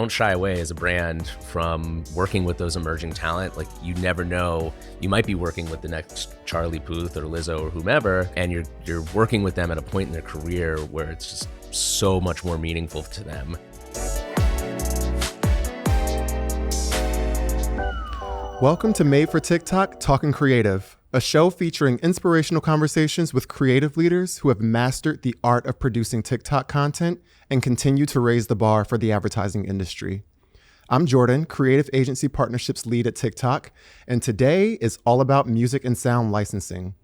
don't shy away as a brand from working with those emerging talent. Like, you never know, you might be working with the next Charlie Puth or Lizzo or whomever, and you're working with them at a point in their career where it's just so much more meaningful to them. Welcome to Made for TikTok Talking Creative, a show featuring inspirational conversations with creative leaders who have mastered the art of producing TikTok content and continue to raise the bar for the advertising industry. I'm Jordan, Creative Agency Partnerships Lead at TikTok, and today is all about music and sound licensing.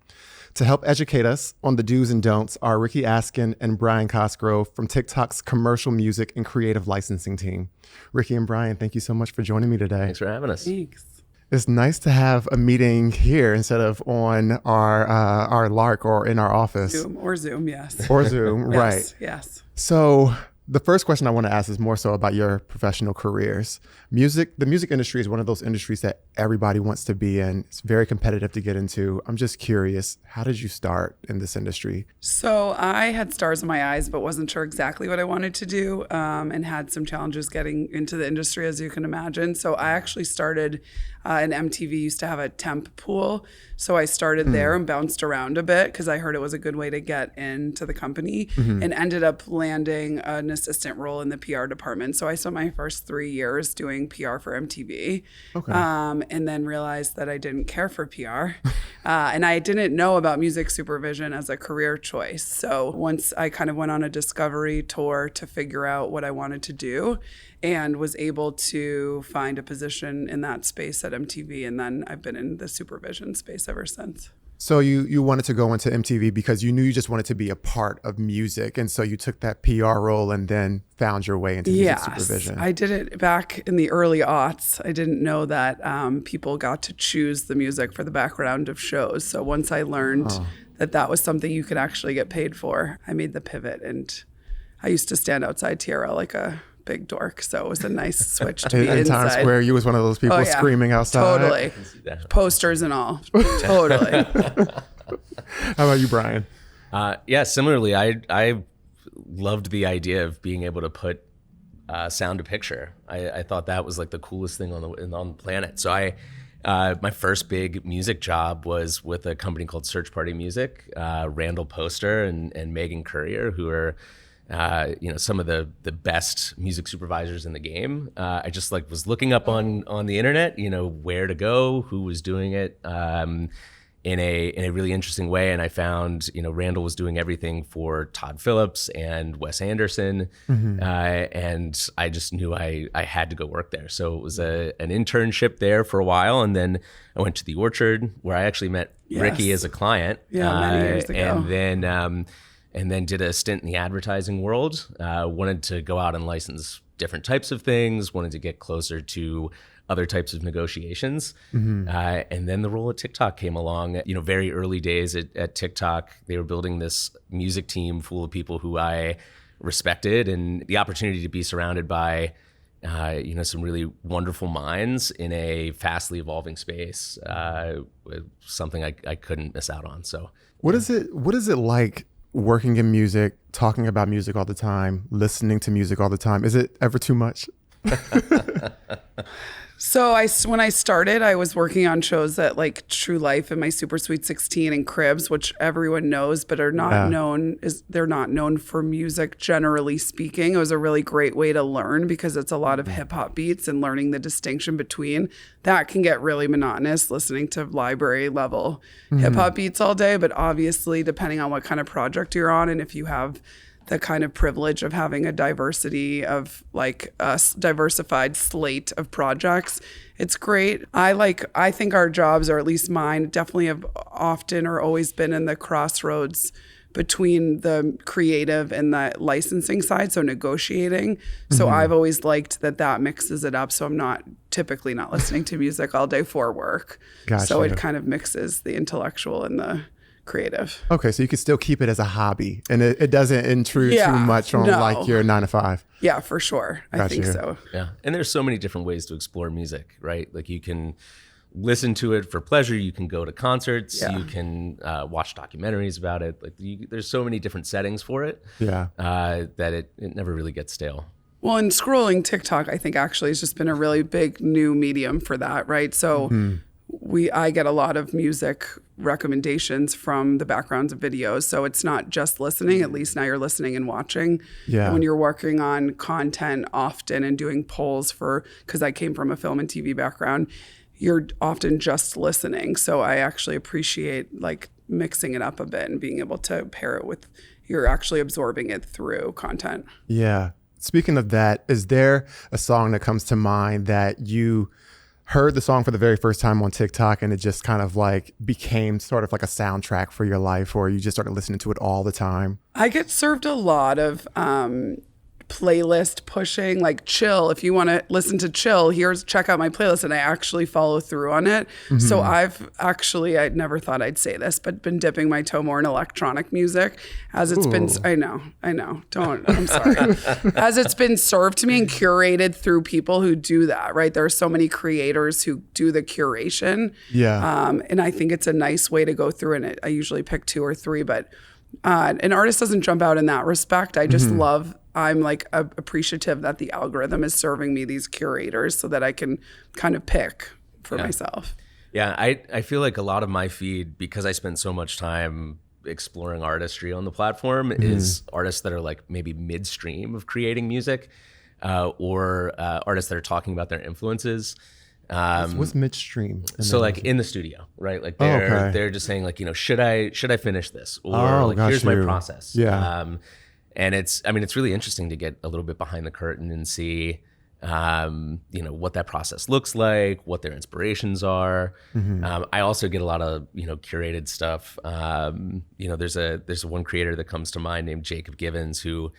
To help educate us on the do's and don'ts are Ricki, Askin, and Bryan Cosgrove from TikTok's commercial music and creative licensing team. Ricki and Bryan, thank you so much for joining me today. Thanks for having us. Thanks. It's nice to have a meeting here instead of on our Lark or in our office. Zoom, yes. Or Zoom, right. Yes. So the first question I want to ask is more so about your professional careers. The music industry is one of those industries that everybody wants to be in. It's very competitive to get into. I'm just curious, how did you start in this industry? So I had stars in my eyes, but wasn't sure exactly what I wanted to do, and had some challenges getting into the industry, as you can imagine. So I actually started in MTV, used to have a temp pool. So I started there and bounced around a bit because I heard it was a good way to get into the company, and ended up landing an assistant role in the PR department. So I spent my first 3 years doing PR for MTV, and then realized that I didn't care for PR, and I didn't know about music supervision as a career choice. So once I kind of went on a discovery tour to figure out what I wanted to do, and was able to find a position in that space at MTV, and then I've been in the supervision space ever since. So you wanted to go into MTV because you knew you just wanted to be a part of music, and so you took that PR role and then found your way into music supervision. I did it back in the early aughts. I didn't know that people got to choose the music for the background of shows. So once I learned that was something you could actually get paid for, I made the pivot, and I used to stand outside TRL like a big dork, so it was a nice switch to be in inside. Times Square, you was one of those people screaming outside. Totally. Posters and all. Totally. How about you, Bryan? Similarly, I loved the idea of being able to put sound to picture. I thought that was like the coolest thing on the planet. So my first big music job was with a company called Search Party Music. Randall Poster and Megan Courier, who are some of the best music supervisors in the game. I just was looking up on the internet, where to go, who was doing it in a really interesting way. And I found, Randall was doing everything for Todd Phillips and Wes Anderson. And I just knew I had to go work there. So it was an internship there for a while. And then I went to the Orchard, where I actually met Ricki as a client. Many years ago. And then did a stint in the advertising world. Wanted to go out and license different types of things, wanted to get closer to other types of negotiations. And then the role at TikTok came along. Very early days at TikTok, they were building this music team full of people who I respected, and the opportunity to be surrounded by some really wonderful minds in a fastly evolving space, something I couldn't miss out on. So what is it like working in music, talking about music all the time, listening to music all the time? Is it ever too much? So when I started, I was working on shows that like True Life and My Super Sweet 16 and Cribs, which everyone knows, but are not known they're not known for music, generally speaking. It was a really great way to learn because it's a lot of hip hop beats, and learning the distinction between that can get really monotonous listening to library level hip hop beats all day. But obviously, depending on what kind of project you're on, and if you have the kind of privilege of having a diversity of like a diversified slate of projects, it's great. I think our jobs, or at least mine, definitely have often or always been in the crossroads between the creative and the licensing side, so negotiating. So I've always liked that mixes it up. So I'm typically not listening to music all day for work. Gotcha. So it kind of mixes the intellectual and the creative. Okay, so you can still keep it as a hobby, and it doesn't intrude too much on like your 9 to 5. Yeah, for sure. I think so. Yeah, and there's so many different ways to explore music, right? Like, you can listen to it for pleasure. You can go to concerts. Yeah. You can watch documentaries about it. Like, there's so many different settings for it. Yeah. That it never really gets stale. Well, and scrolling TikTok, I think actually has just been a really big new medium for that, right? So I get a lot of music recommendations from the backgrounds of videos. So it's not just listening, at least now you're listening and watching. Yeah. And when you're working on content often and doing polls because I came from a film and TV background, you're often just listening. So I actually appreciate like mixing it up a bit and being able to pair it with, you're actually absorbing it through content. Yeah. Speaking of that, is there a song that comes to mind that you heard the song for the very first time on TikTok and it just kind of like became sort of like a soundtrack for your life, or you just started listening to it all the time? I get served a lot of playlist pushing, like chill. If you want to listen to chill, check out my playlist, and I actually follow through on it. So I never thought I'd say this, but been dipping my toe more in electronic music as it's been. I know. I'm sorry. As it's been served to me and curated through people who do that, right? There are so many creators who do the curation. Yeah. And I think it's a nice way to go through it. I usually pick 2 or 3, but an artist doesn't jump out in that respect. I just I'm like appreciative that the algorithm is serving me these curators so that I can kind of pick for myself. Yeah, I feel like a lot of my feed, because I spent so much time exploring artistry on the platform, is artists that are like maybe midstream of creating music, or artists that are talking about their influences. What's midstream? So like in the studio, right? Like they're just saying like, should I finish this? Or here's my process. Yeah. And it's really interesting to get a little bit behind the curtain and see, what that process looks like, what their inspirations are. I also get a lot of, curated stuff. There's one creator that comes to mind named Jacob Givens, who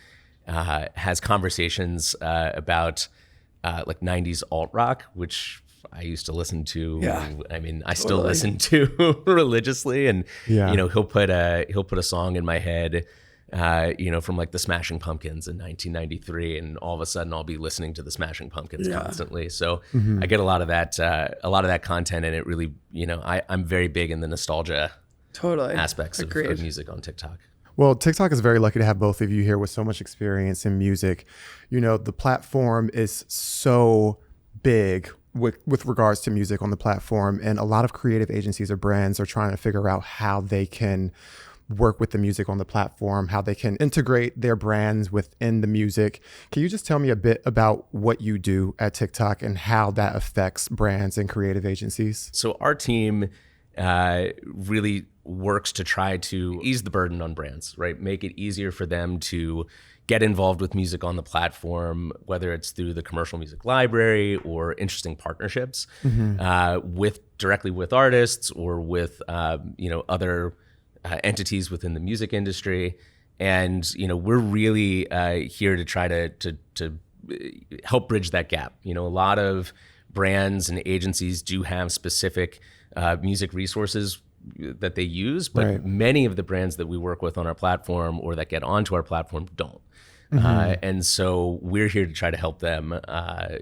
has conversations about like 90s alt rock, which I used to listen to. Yeah, I still listen to religiously, and he'll put a song in my head, from like the Smashing Pumpkins in 1993, and all of a sudden I'll be listening to the Smashing Pumpkins constantly. So I get a lot of that content, and it really, I'm very big in the nostalgia aspects of music on TikTok. Well, TikTok is very lucky to have both of you here with so much experience in music. The platform is so big with regards to music on the platform, and a lot of creative agencies or brands are trying to figure out how they can work with the music on the platform, how they can integrate their brands within the music. Can you just tell me a bit about what you do at TikTok and how that affects brands and creative agencies? So our team really works to try to ease the burden on brands, right? Make it easier for them to get involved with music on the platform, whether it's through the commercial music library or interesting partnerships directly with artists or with other entities within the music industry. And we're really here to try to help bridge that gap. A lot of brands and agencies do have specific music resources that they use, but many of the brands that we work with on our platform or that get onto our platform don't. And so we're here to try to help them,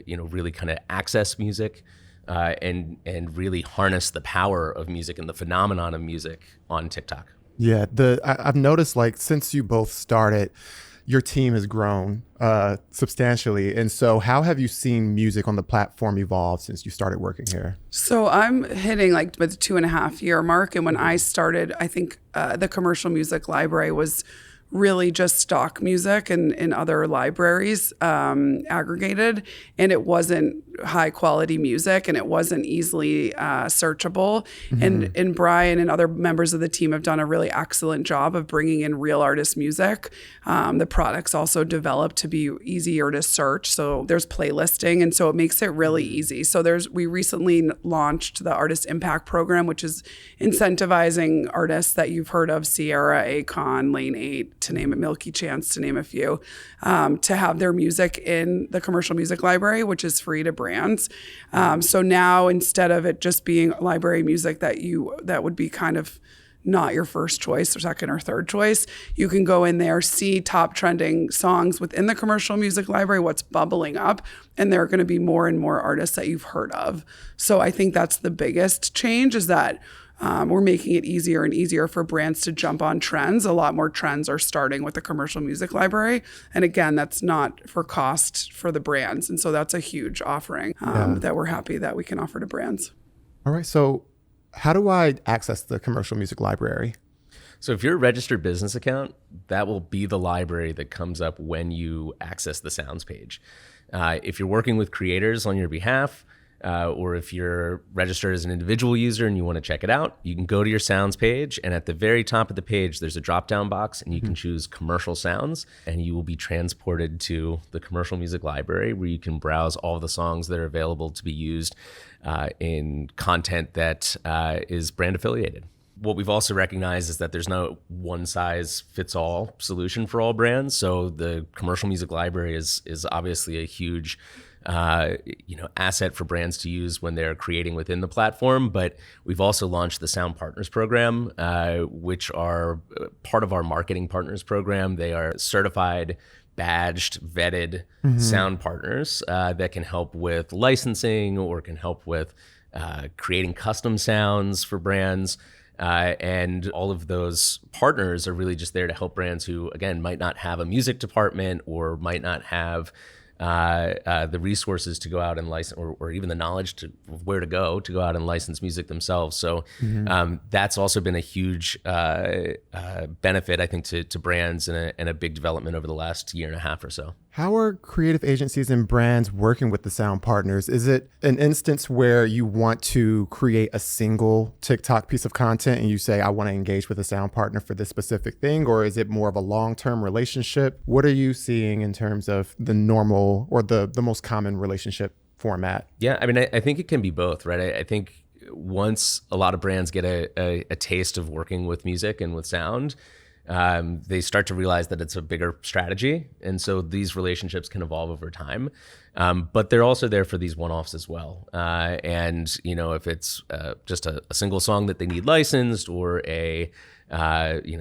really kind of access music and really harness the power of music and the phenomenon of music on TikTok. Yeah, I've noticed, like, since you both started, your team has grown substantially. And so how have you seen music on the platform evolve since you started working here? So I'm hitting like the 2.5 year mark. And when I started, I think the commercial music library was really just stock music and in other libraries aggregated, and it wasn't high quality music and it wasn't easily searchable. And Bryan and other members of the team have done a really excellent job of bringing in real artist music. The product's also developed to be easier to search, so there's playlisting, and so it makes it really easy. So we recently launched the Artist Impact Program, which is incentivizing artists that you've heard of, Sierra, Akon, Lane 8, to name it, Milky Chance, to name a few, to have their music in the commercial music library, which is free to brands. So now, instead of it just being library music that would be kind of not your first choice or second or third choice, you can go in there, see top trending songs within the commercial music library, what's bubbling up, and there are going to be more and more artists that you've heard of. So I think that's the biggest change, is that we're making it easier and easier for brands to jump on trends. A lot more trends are starting with the commercial music library. And again, that's not for cost for the brands. And so that's a huge offering that we're happy that we can offer to brands. All right. So how do I access the commercial music library? So if you're a registered business account, that will be the library that comes up when you access the Sounds page. If you're working with creators on your behalf, or if you're registered as an individual user and you want to check it out, you can go to your Sounds page, and at the very top of the page, there's a drop-down box, and you can choose Commercial Sounds, and you will be transported to the Commercial Music Library, where you can browse all the songs that are available to be used in content that is brand affiliated. What we've also recognized is that there's no one-size-fits-all solution for all brands. So the commercial music library is obviously a huge asset for brands to use when they're creating within the platform. But we've also launched the Sound Partners program, which are part of our marketing partners program. They are certified, badged, vetted sound partners that can help with licensing or can help with creating custom sounds for brands. And all of those partners are really just there to help brands who, again, might not have a music department or might not have the resources to go out and license, or even the knowledge to where to go out and license music themselves. So that's also been a huge benefit, I think, to brands and a big development over the last year and a half or so. How are creative agencies and brands working with the Sound Partners? Is it an instance where you want to create a single TikTok piece of content and you say, I want to engage with a sound partner for this specific thing? Or is it more of a long-term relationship? What are you seeing in terms of the normal or the most common relationship format? Yeah, I mean, I think it can be both, right? I think once a lot of brands get a taste of working with music and with sound, they start to realize that it's a bigger strategy. And so these relationships can evolve over time. But they're also there for these one-offs as well. And, if it's just a single song that they need licensed or a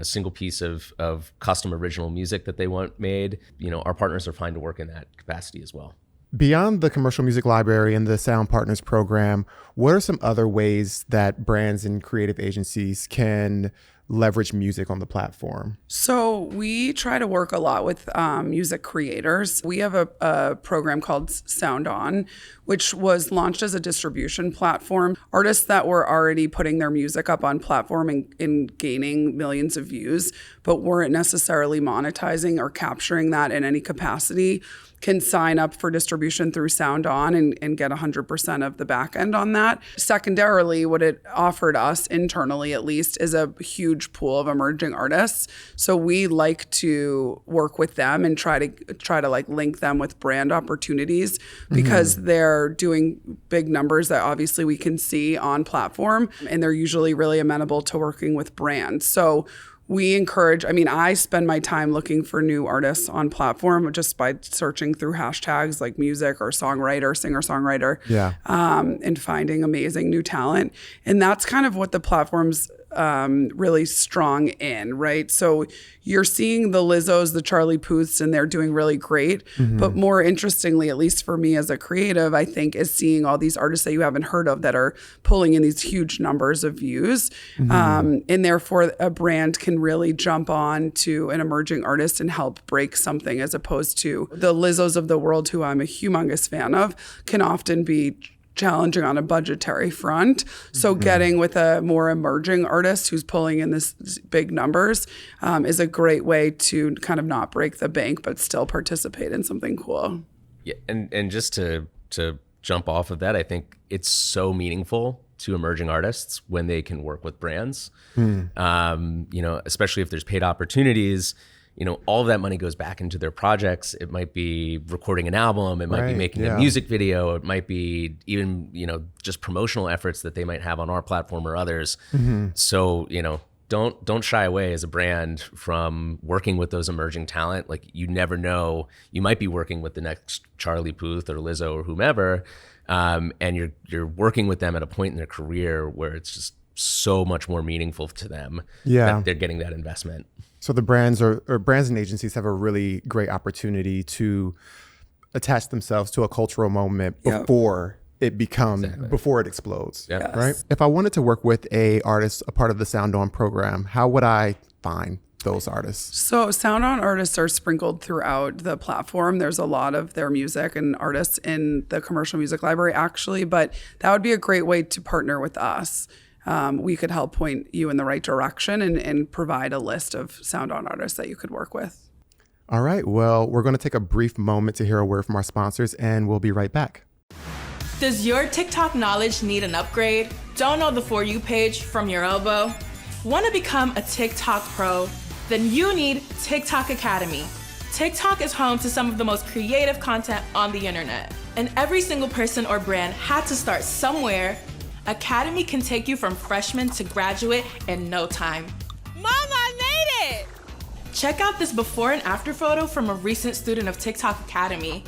single piece of custom original music that they want made, our partners are fine to work in that capacity as well. Beyond the commercial music library and the Sound Partners program, what are some other ways that brands and creative agencies can leverage music on the platform? So we try to work a lot with music creators. We have a program called SoundOn, which was launched as a distribution platform. Artists that were already putting their music up on platform and gaining millions of views, but weren't necessarily monetizing or capturing that in any capacity, can sign up for distribution through SoundOn and get 100% of the back end on that. Secondarily, what it offered us internally, at least, is a huge pool of emerging artists. So we like to work with them and try to like link them with brand opportunities because they're doing big numbers that obviously we can see on platform, and they're usually really amenable to working with brands. So we encourage, I spend my time looking for new artists on platform just by searching through hashtags like music or songwriter, singer-songwriter, and finding amazing new talent. And that's kind of what the platform's really strong in, right? So you're seeing the Lizzos, the Charlie Puths, and they're doing really great. But more interestingly, at least for me as a creative, I think, is seeing all these artists that you haven't heard of that are pulling in these huge numbers of views. And therefore, a brand can really jump on to an emerging artist and help break something, as opposed to the Lizzos of the world, who I'm a humongous fan of, can often be challenging on a budgetary front. So getting with a more emerging artist who's pulling in this big numbers is a great way to kind of not break the bank, but still participate in something cool. Yeah, and just to jump off of that, I think it's so meaningful to emerging artists when they can work with brands. Especially if there's paid opportunities. All of that money goes back into their projects. It might be recording an album. It might be making a music video. It might be even, just promotional efforts that they might have on our platform or others. So, don't shy away as a brand from working with those emerging talent. Like, you never know, you might be working with the next Charlie Puth or Lizzo or whomever. And you're working with them at a point in their career where it's just so much more meaningful to them that they're getting that investment. So the brands or brands and agencies have a really great opportunity to attach themselves to a cultural moment before it becomes before it explodes. Yeah. Yes. Right. If I wanted to work with a artist, a part of the SoundOn program, how would I find those artists? So SoundOn Artists are sprinkled throughout the platform. There's a lot of their music and artists in the commercial music library, actually, but that would be a great way to partner with us. We could help point you in the right direction and provide a list of SoundOn artists that you could work with. All right. Well, we're going to take a brief moment to hear a word from our sponsors, and we'll be right back. Does your TikTok knowledge need an upgrade? Don't know the For You page from your elbow? Want to become a TikTok pro? Then you need TikTok Academy. TikTok is home to some of the most creative content on the internet. And every single person or brand had to start somewhere. Academy can take you from freshman to graduate in no time. Mom, I made it! Check out this before and after photo from a recent student of TikTok Academy.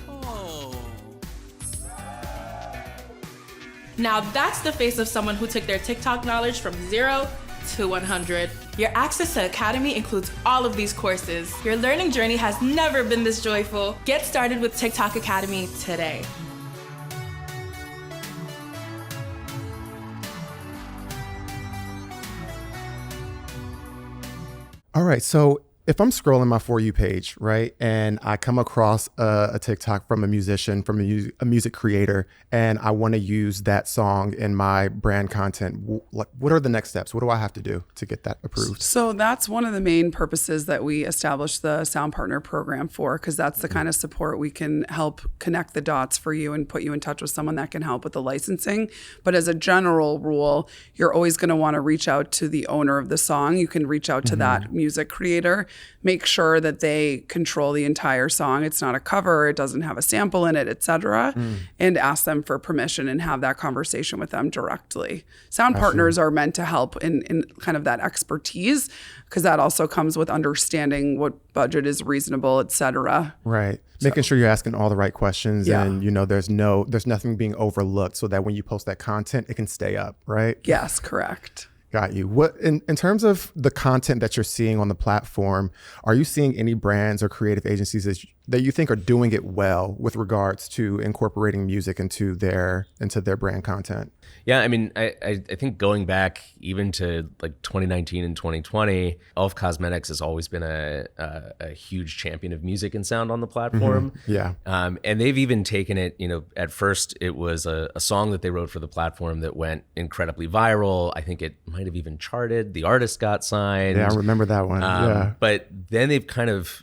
Now that's the face of someone who took their TikTok knowledge from 0 to 100. Your access to Academy includes all of these courses. Your learning journey has never been this joyful. Get started with TikTok Academy today. All right. So if I'm scrolling my For You page, right, and I come across a TikTok from a musician, from a music creator, and I want to use that song in my brand content, what are the next steps? What do I have to do to get that approved? So that's one of the main purposes that we established the Sound Partner program for, because that's the kind of support we can help connect the dots for you and put you in touch with someone that can help with the licensing. But as a general rule, you're always going to want to reach out to the owner of the song. You can reach out to that music creator, make sure that they control the entire song. It's not a cover, it doesn't have a sample in it, etc. And ask them for permission and have that conversation with them directly. Sound partners are meant to help in kind of that expertise, because that also comes with understanding what budget is reasonable, etc. Right. Making sure you're asking all the right questions and, there's nothing being overlooked, so that when you post that content, it can stay up, right? Yes, correct. Got you. What in terms of the content that you're seeing on the platform, are you seeing any brands or creative agencies that you think are doing it well with regards to incorporating music into their brand content? Yeah, I mean, I think going back even to like 2019 and 2020, Elf Cosmetics has always been a huge champion of music and sound on the platform. Yeah. And they've even taken it, at first it was a song that they wrote for the platform that went incredibly viral. I think it might have even charted. The artist got signed. Yeah, I remember that one. Yeah. But then they've kind of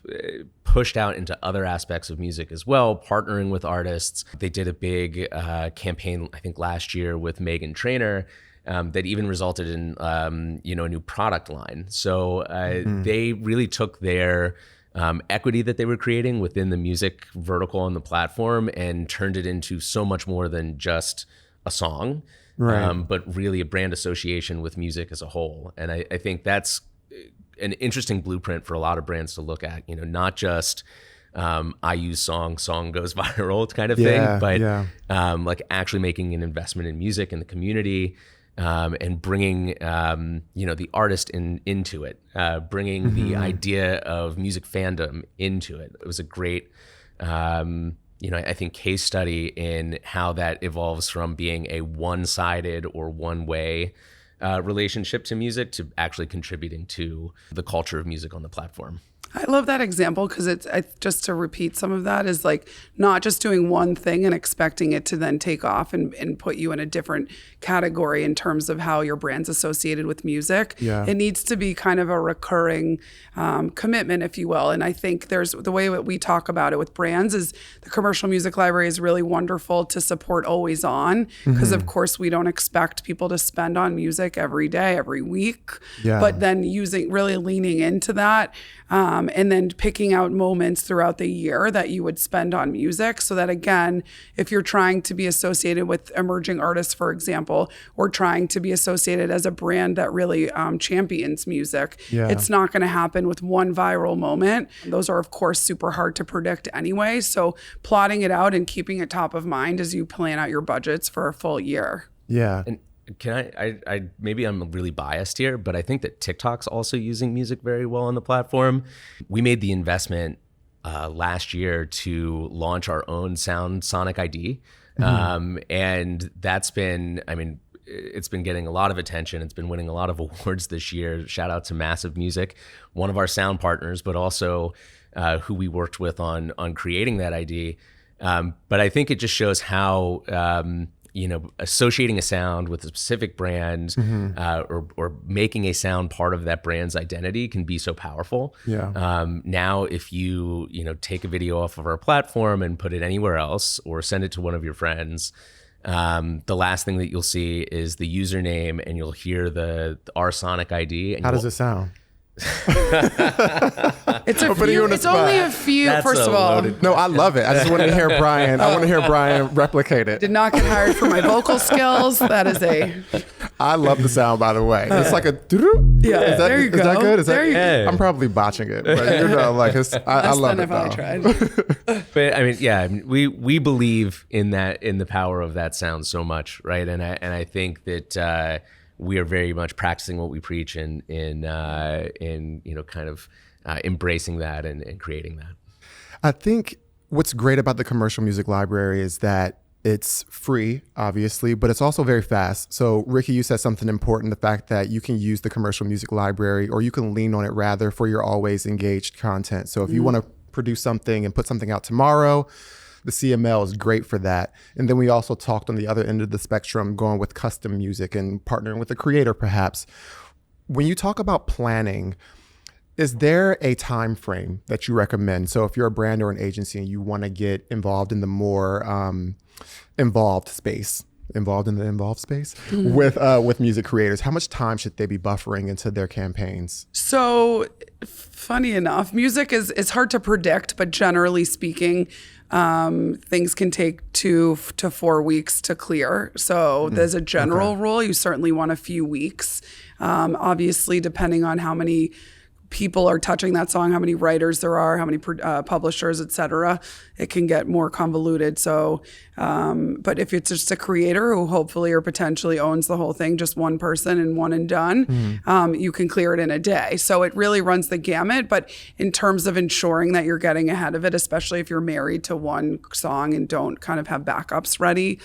pushed out into other aspects of music as well, partnering with artists. They did a big campaign, I think last year, with Meghan Trainor that even resulted in a new product line. So they really took their equity that they were creating within the music vertical on the platform and turned it into so much more than just a song, but really a brand association with music as a whole. And I think that's an interesting blueprint for a lot of brands to look at, not just I use song goes viral kind of thing, but like actually making an investment in music and the community, and bringing the artist into it, bringing the idea of music fandom into it. It was a great I think case study in how that evolves from being a one-sided or one-way relationship to music to actually contributing to the culture of music on the platform. I love that example, because it's just to repeat some of that is like not just doing one thing and expecting it to then take off and put you in a different category in terms of how your brand's associated with music. Yeah. It needs to be kind of a recurring commitment, if you will. And I think there's the way that we talk about it with brands is the commercial music library is really wonderful to support always on, because of course we don't expect people to spend on music every day, every week, but then really leaning into that. And then picking out moments throughout the year that you would spend on music, so that again, if you're trying to be associated with emerging artists, for example, or trying to be associated as a brand that really champions music, it's not going to happen with one viral moment. Those are, of course, super hard to predict anyway. So plotting it out and keeping it top of mind as you plan out your budgets for a full year. Yeah. And can I maybe I'm really biased here, but I think that TikTok's also using music very well on the platform. We made the investment last year to launch our own Sound Sonic ID. And that's been, I mean, it's been getting a lot of attention. It's been winning a lot of awards this year. Shout out to Massive Music, one of our sound partners, but also who we worked with on creating that ID. But I think it just shows how associating a sound with a specific brand or making a sound part of that brand's identity can be so powerful. Now, if you take a video off of our platform and put it anywhere else or send it to one of your friends, the last thing that you'll see is the username, and you'll hear our Sonic ID. And how does it sound? It's only a few. That's first of all, no, I love it. I just want to hear Bryan. I want to hear Bryan replicate it. Did not get hired for my vocal skills. That is I love the sound, by the way. It's like a. Yeah, is that, there you go. Is that good? Is that? There I'm probably botching it, but I love it though. I tried. But I mean, we believe in the power of that sound so much, right? And I think that we are very much practicing what we preach in embracing that and creating that. I think what's great about the commercial music library is that it's free, obviously, but it's also very fast. So Ricki, you said something important, the fact that you can use the commercial music library, or you can lean on it rather, for your always engaged content. So if you want to produce something and put something out tomorrow, the CML is great for that. And then we also talked on the other end of the spectrum, going with custom music and partnering with a creator perhaps. When you talk about planning, is there a time frame that you recommend? So if you're a brand or an agency and you want to get involved in the more involved space with music creators, how much time should they be buffering into their campaigns? So funny enough, music is hard to predict, but generally speaking, things can take 2 to 4 weeks to clear. So there's a general rule. You certainly want a few weeks. Obviously, depending on how many people are touching that song, how many writers there are, how many publishers, et cetera, it can get more convoluted. So, but if it's just a creator who hopefully or potentially owns the whole thing, just one person and one and done, you can clear it in a day. So it really runs the gamut. But in terms of ensuring that you're getting ahead of it, especially if you're married to one song and don't kind of have backups ready,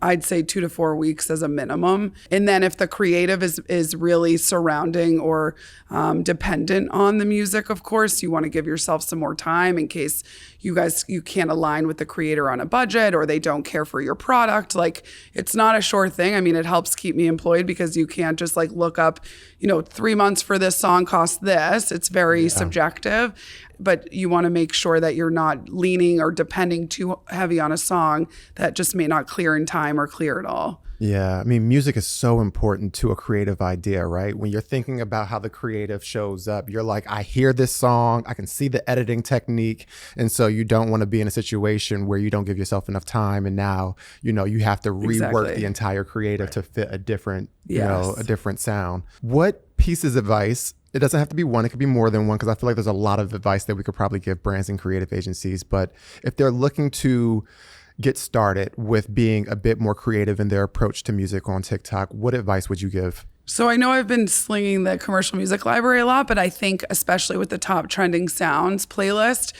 I'd say 2 to 4 weeks as a minimum. And then if the creative is really surrounding or dependent on the music, of course, you want to give yourself some more time in case you can't align with the creator on a budget or they don't care for your product. Like, it's not a sure thing. I mean, it helps keep me employed because you can't just like look up, 3 months for this song costs this. It's very subjective, but you want to make sure that you're not leaning or depending too heavy on a song that just may not clear in time or clear at all. Yeah, I mean, music is so important to a creative idea, right? When you're thinking about how the creative shows up, you're like, I hear this song, I can see the editing technique. And so you don't want to be in a situation where you don't give yourself enough time. And now, you have to rework the entire creative to fit a different, a different sound. What piece of advice, it doesn't have to be one, it could be more than one, because I feel like there's a lot of advice that we could probably give brands and creative agencies. But if they're looking to get started with being a bit more creative in their approach to music on TikTok, what advice would you give? So I know I've been slinging the commercial music library a lot, but I think especially with the top trending sounds playlist,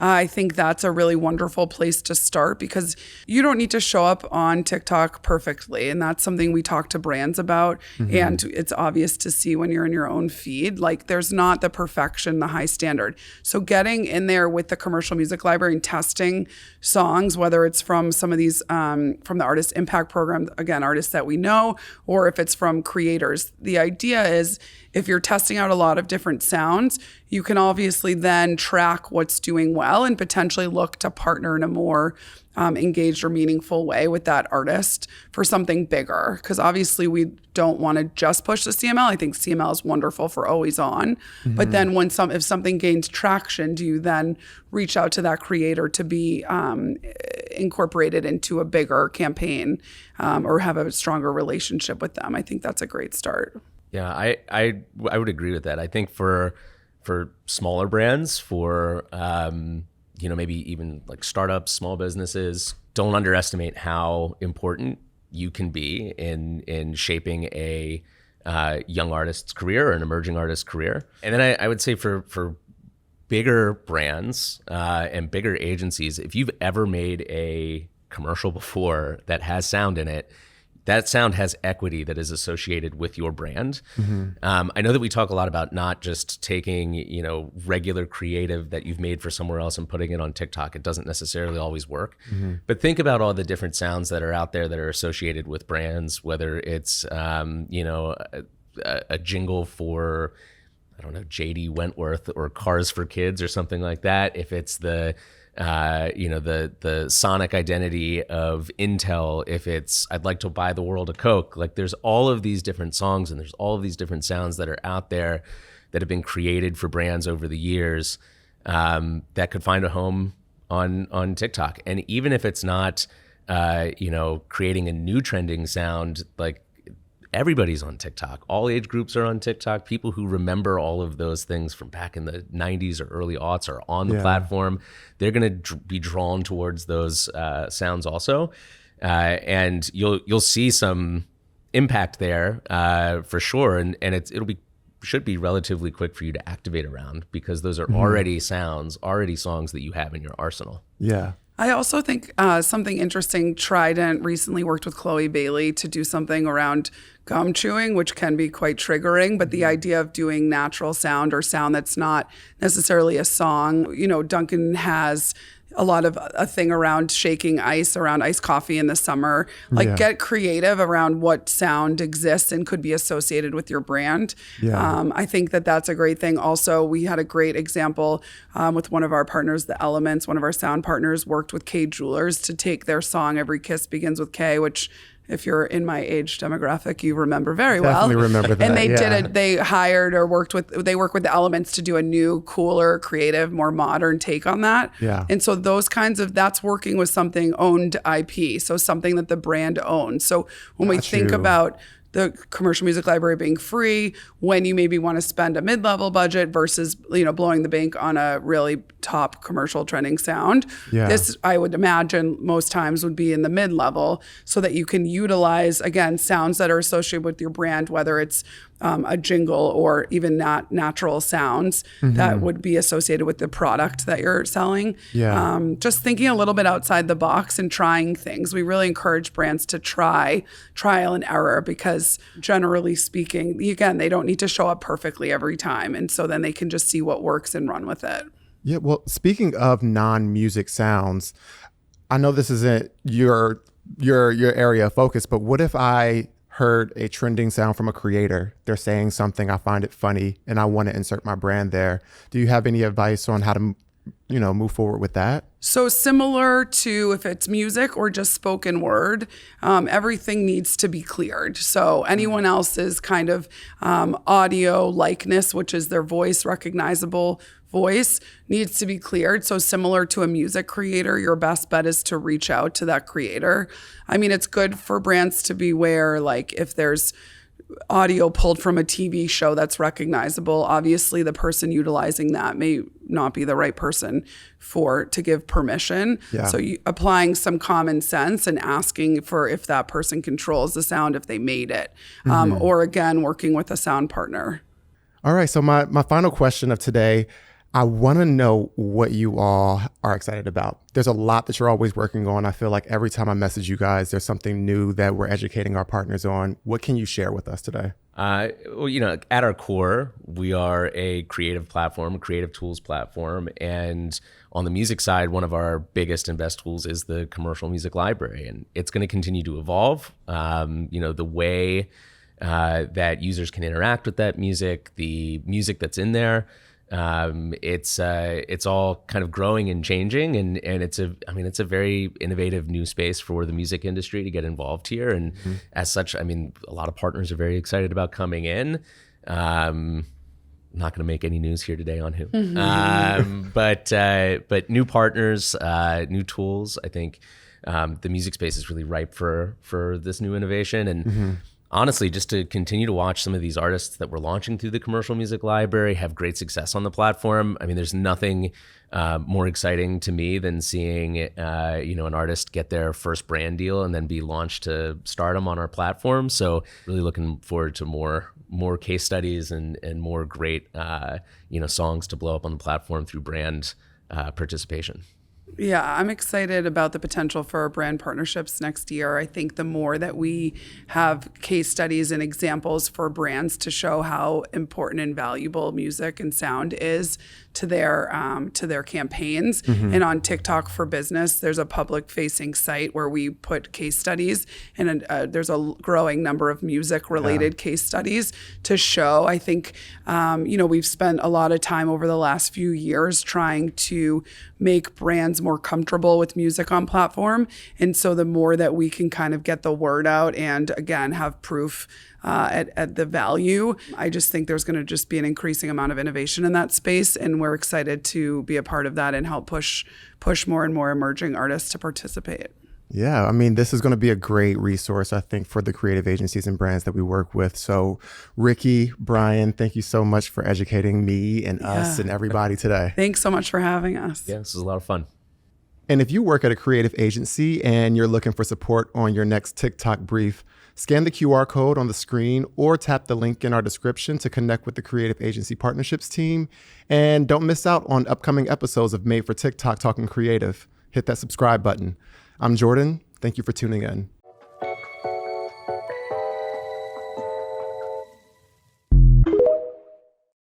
I think that's a really wonderful place to start because you don't need to show up on TikTok perfectly. And that's something we talk to brands about. And it's obvious to see when you're in your own feed. Like, there's not the perfection, the high standard. So getting in there with the commercial music library and testing songs, whether it's from some of these, from the Artist Impact Program, again, artists that we know, or if it's from creators. The idea is, if you're testing out a lot of different sounds, you can obviously then track what's doing well and potentially look to partner in a more engaged or meaningful way with that artist for something bigger. Because obviously we don't want to just push the CML. I think CML is wonderful for always on. But then if something gains traction, do you then reach out to that creator to be incorporated into a bigger campaign or have a stronger relationship with them? I think that's a great start. Yeah, I would agree with that. I think for smaller brands, for maybe even like startups, small businesses, don't underestimate how important you can be in shaping a young artist's career or an emerging artist's career. And then I would say for bigger brands and bigger agencies, if you've ever made a commercial before that has sound in it, that sound has equity that is associated with your brand. I know that we talk a lot about not just taking, regular creative that you've made for somewhere else and putting it on TikTok. It doesn't necessarily always work. But think about all the different sounds that are out there that are associated with brands, whether it's, a jingle for, I don't know, JD Wentworth or Cars for Kids or something like that. If it's the sonic identity of Intel, if it's I'd like to buy the world a Coke, like there's all of these different songs and there's all of these different sounds that are out there that have been created for brands over the years that could find a home on TikTok. And even if it's not creating a new trending sound, like everybody's on TikTok. All age groups are on TikTok. People who remember all of those things from back in the 90s or early aughts are on the platform. They're going to be drawn towards those sounds also. And you'll see some impact there for sure. And should be relatively quick for you to activate around, because those are already songs that you have in your arsenal. Yeah. I also think something interesting, Trident recently worked with Chloe Bailey to do something around gum chewing, which can be quite triggering, but the idea of doing natural sound or sound that's not necessarily a song. Duncan has a lot of a thing around shaking ice, around iced coffee in the summer. Get creative around what sound exists and could be associated with your brand. I think that's a great thing. Also, we had a great example with one of our partners, The Elements. One of our sound partners worked with K Jewelers to take their song Every Kiss Begins with K, which if you're in my age demographic, you remember very well. Definitely remember that. And they hired or work with The Elements to do a new, cooler, creative, more modern take on that. Yeah. And so that's working with something owned IP. So something that the brand owns. So when we think about the commercial music library being free, when you maybe want to spend a mid-level budget versus, blowing the bank on a really top commercial trending sound. This, I would imagine, most times would be in the mid-level, so that you can utilize, again, sounds that are associated with your brand, whether it's a jingle or even not natural sounds that would be associated with the product that you're selling. Just thinking a little bit outside the box and trying things. We really encourage brands to try trial and error, because generally speaking, again, they don't need to show up perfectly every time. And so then they can just see what works and run with it. Yeah. Well, speaking of non-music sounds, I know this isn't your area of focus, but what if I heard a trending sound from a creator? They're saying something, I find it funny, and I want to insert my brand there. Do you have any advice on how to, move forward with that? So similar to if it's music or just spoken word, everything needs to be cleared. So anyone else's kind of audio likeness, which is their voice, recognizable voice, needs to be cleared. So similar to a music creator, your best bet is to reach out to that creator. I mean, it's good for brands to beware, like if there's audio pulled from a TV show that's recognizable, obviously the person utilizing that may not be the right person to give permission. So applying some common sense and asking for if that person controls the sound, if they made it, or again, working with a sound partner. All right. So my final question of today, I want to know what you all are excited about. There's a lot that you're always working on. I feel like every time I message you guys, there's something new that we're educating our partners on. What can you share with us today? At our core, we are a creative platform, a creative tools platform. And on the music side, one of our biggest and best tools is the commercial music library. And it's going to continue to evolve. The way that users can interact with that music, the music that's in there. It's all kind of growing and changing, and it's a very innovative new space for the music industry to get involved here. And as such, a lot of partners are very excited about coming in. I'm not going to make any news here today on who, but new partners, new tools. I think the music space is really ripe for this new innovation. And honestly, just to continue to watch some of these artists that we're launching through the commercial music library have great success on the platform. There's nothing more exciting to me than seeing an artist get their first brand deal and then be launched to stardom on our platform. So really looking forward to more case studies and more great songs to blow up on the platform through brand participation. Yeah, I'm excited about the potential for brand partnerships next year. I think the more that we have case studies and examples for brands to show how important and valuable music and sound is to their campaigns. And on TikTok for Business, there's a public-facing site where we put case studies, and there's a growing number of music-related case studies to show. I think, we've spent a lot of time over the last few years trying to make brands more comfortable with music on platform. And so the more that we can kind of get the word out and, again, have proof at the value, I just think there's going to just be an increasing amount of innovation in that space. And we're excited to be a part of that and help push more and more emerging artists to participate. Yeah, I mean, this is going to be a great resource, I think, for the creative agencies and brands that we work with. So, Ricki, Bryan, thank you so much for educating me and us and everybody today. Thanks so much for having us. Yeah, this is a lot of fun. And if you work at a creative agency and you're looking for support on your next TikTok brief, scan the QR code on the screen or tap the link in our description to connect with the Creative Agency Partnerships team. And don't miss out on upcoming episodes of Made for TikTok Talking Creative. Hit that subscribe button. I'm Jordan. Thank you for tuning in.